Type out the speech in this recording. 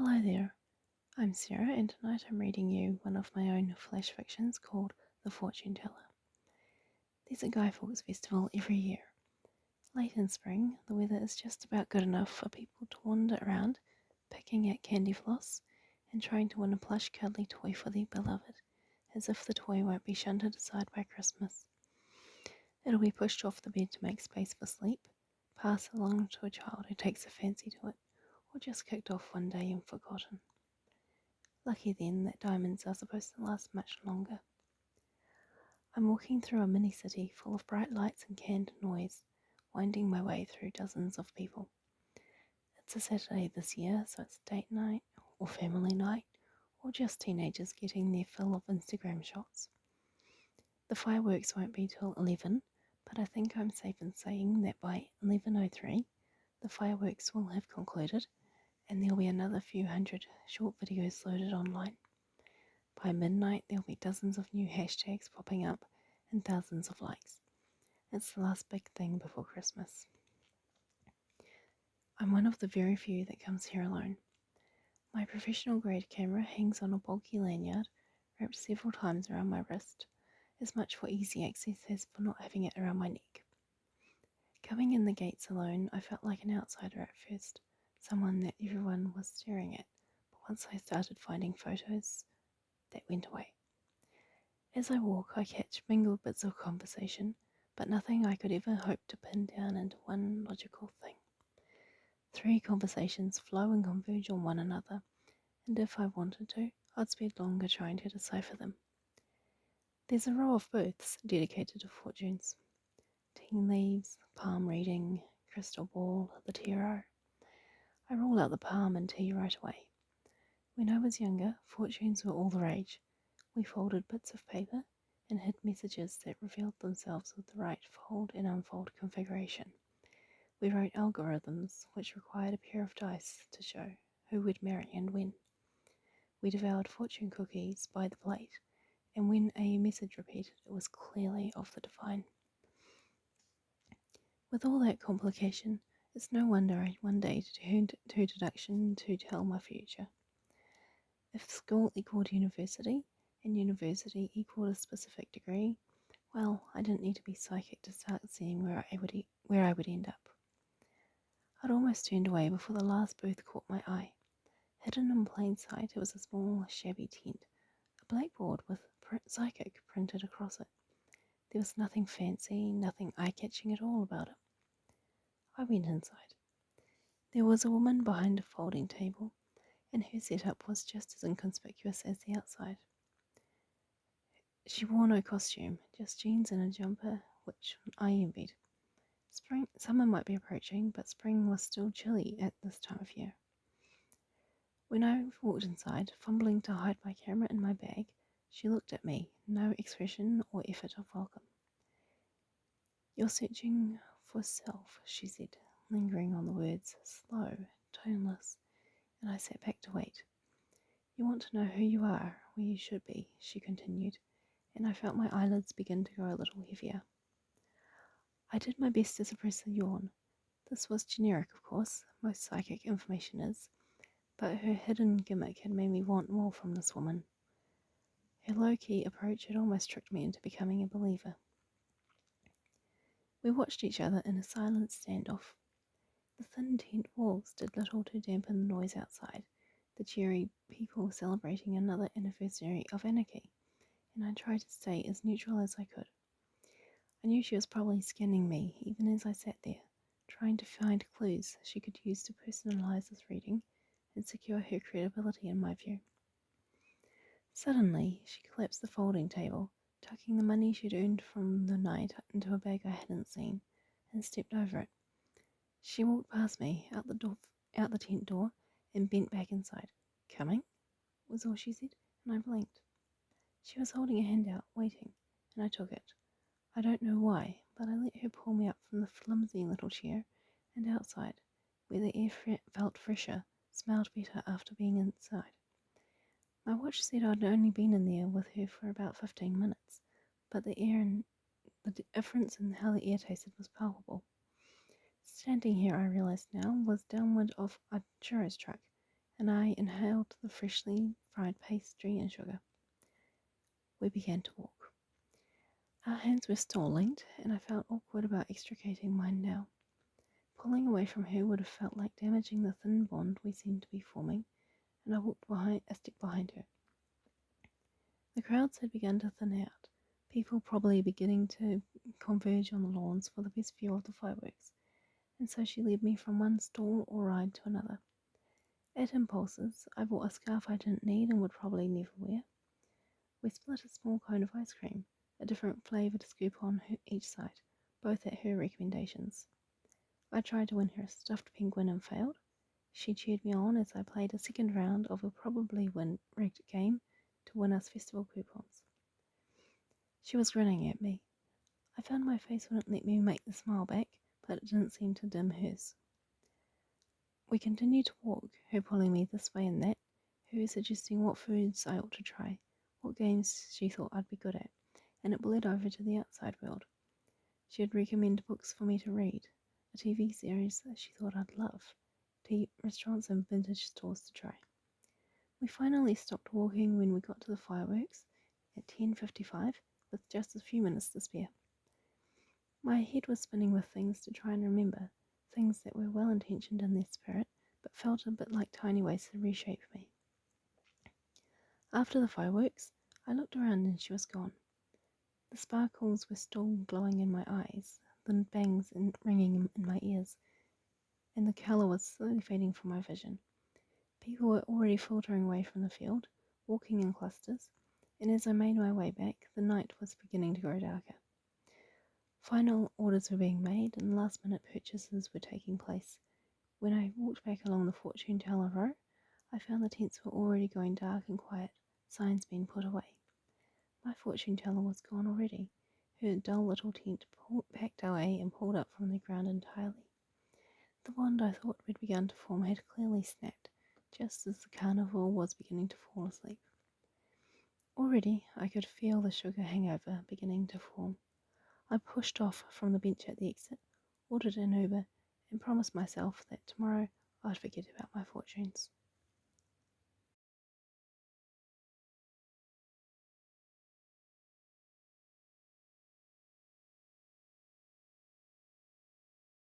Hello there, I'm Sarah, and tonight I'm reading you one of my own flash fictions called The Fortune Teller. There's a Guy Fawkes festival every year. Late in spring, the weather is just about good enough for people to wander around, picking at candy floss and trying to win a plush cuddly toy for their beloved, as if the toy won't be shunted aside by Christmas. It'll be pushed off the bed to make space for sleep, passed along to a child who takes a fancy to it, or just kicked off one day and forgotten. Lucky then that diamonds are supposed to last much longer. I'm walking through a mini city full of bright lights and canned noise, winding my way through dozens of people. It's a Saturday this year, so it's date night, or family night, or just teenagers getting their fill of Instagram shots. The fireworks won't be till 11, but I think I'm safe in saying that by 11:03 the fireworks will have concluded and there'll be another few hundred short videos loaded online. By midnight, there'll be dozens of new hashtags popping up and thousands of likes. It's the last big thing before Christmas. I'm one of the very few that comes here alone. My professional grade camera hangs on a bulky lanyard wrapped several times around my wrist, as much for easy access as for not having it around my neck. Coming in the gates alone, I felt like an outsider at first, someone that everyone was staring at, but once I started finding photos, that went away. As I walk, I catch mingled bits of conversation, but nothing I could ever hope to pin down into one logical thing. 3 conversations flow and converge on one another, and if I wanted to, I'd spend longer trying to decipher them. There's a row of booths dedicated to fortunes. Tea leaves, palm reading, crystal ball, the tarot. I roll out the palm and tea right away. When I was younger, fortunes were all the rage. We folded bits of paper and hid messages that revealed themselves with the right fold and unfold configuration. We wrote algorithms which required a pair of dice to show who would marry and when. We devoured fortune cookies by the plate, and when a message repeated, it was clearly of the divine. With all that complication, it's no wonder I one day turned to deduction to tell my future. If school equaled university, and university equaled a specific degree, well, I didn't need to be psychic to start seeing where I would end up. I'd almost turned away before the last booth caught my eye. Hidden in plain sight, it was a small, shabby tent, a blackboard with psychic printed across it. There was nothing fancy, nothing eye-catching at all about it. I went inside. There was a woman behind a folding table, and her setup was just as inconspicuous as the outside. She wore no costume, just jeans and a jumper, which I envied. Summer might be approaching, but spring was still chilly at this time of year. When I walked inside, fumbling to hide my camera in my bag, she looked at me, no expression or effort of welcome. "You're searching for self," she said, lingering on the words, slow, toneless, and I sat back to wait. "You want to know who you are, where you should be," she continued, and I felt my eyelids begin to grow a little heavier. I did my best to suppress a yawn. This was generic, of course, most psychic information is, but her hidden gimmick had made me want more from this woman. Her low-key approach had almost tricked me into becoming a believer. We watched each other in a silent standoff. The thin tent walls did little to dampen the noise outside, the cheery people celebrating another anniversary of anarchy, and I tried to stay as neutral as I could. I knew she was probably scanning me, even as I sat there, trying to find clues she could use to personalize this reading and secure her credibility in my view. Suddenly, she collapsed the folding table, tucking the money she'd earned from the night into a bag I hadn't seen, and stepped over it. She walked past me, out the tent door, and bent back inside. "Coming?" was all she said, and I blinked. She was holding a hand out, waiting, and I took it. I don't know why, but I let her pull me up from the flimsy little chair and outside, where the air felt fresher, smelled better after being inside. My watch said I'd only been in there with her for about 15 minutes, but the difference in how the air tasted was palpable. Standing here, I realized now, was downwind of a churros truck, and I inhaled the freshly fried pastry and sugar. We began to walk. Our hands were still linked, and I felt awkward about extricating mine now. Pulling away from her would have felt like damaging the thin bond we seemed to be forming, and I walked a step behind her. The crowds had begun to thin out, people probably beginning to converge on the lawns for the best view of the fireworks, and so she led me from one stall or ride to another. At impulses, I bought a scarf I didn't need and would probably never wear. We split a small cone of ice cream, a different flavour to scoop on each side, both at her recommendations. I tried to win her a stuffed penguin and failed. She cheered me on as I played a second round of a probably rigged game to win us festival coupons. She was grinning at me. I found my face wouldn't let me make the smile back, but it didn't seem to dim hers. We continued to walk, her pulling me this way and that, her suggesting what foods I ought to try, what games she thought I'd be good at, and it bled over to the outside world. She would recommend books for me to read, a TV series that she thought I'd love, tea restaurants and vintage stores to try. We finally stopped walking when we got to the fireworks at 10:55 with just a few minutes to spare. My head was spinning with things to try and remember, things that were well intentioned in their spirit but felt a bit like tiny ways to reshape me. After the fireworks, I looked around and she was gone. The sparkles were still glowing in my eyes, the bangs ringing in my ears, and the colour was slowly fading from my vision. People were already filtering away from the field, walking in clusters, and as I made my way back, the night was beginning to grow darker. Final orders were being made and last-minute purchases were taking place. When I walked back along the fortune teller row, I found the tents were already going dark and quiet, signs being put away. My fortune teller was gone already, her dull little tent packed away and pulled up from the ground entirely. The bond I thought we'd begun to form had clearly snapped, just as the carnival was beginning to fall asleep. Already I could feel the sugar hangover beginning to form. I pushed off from the bench at the exit, ordered an Uber, and promised myself that tomorrow I'd forget about my fortunes.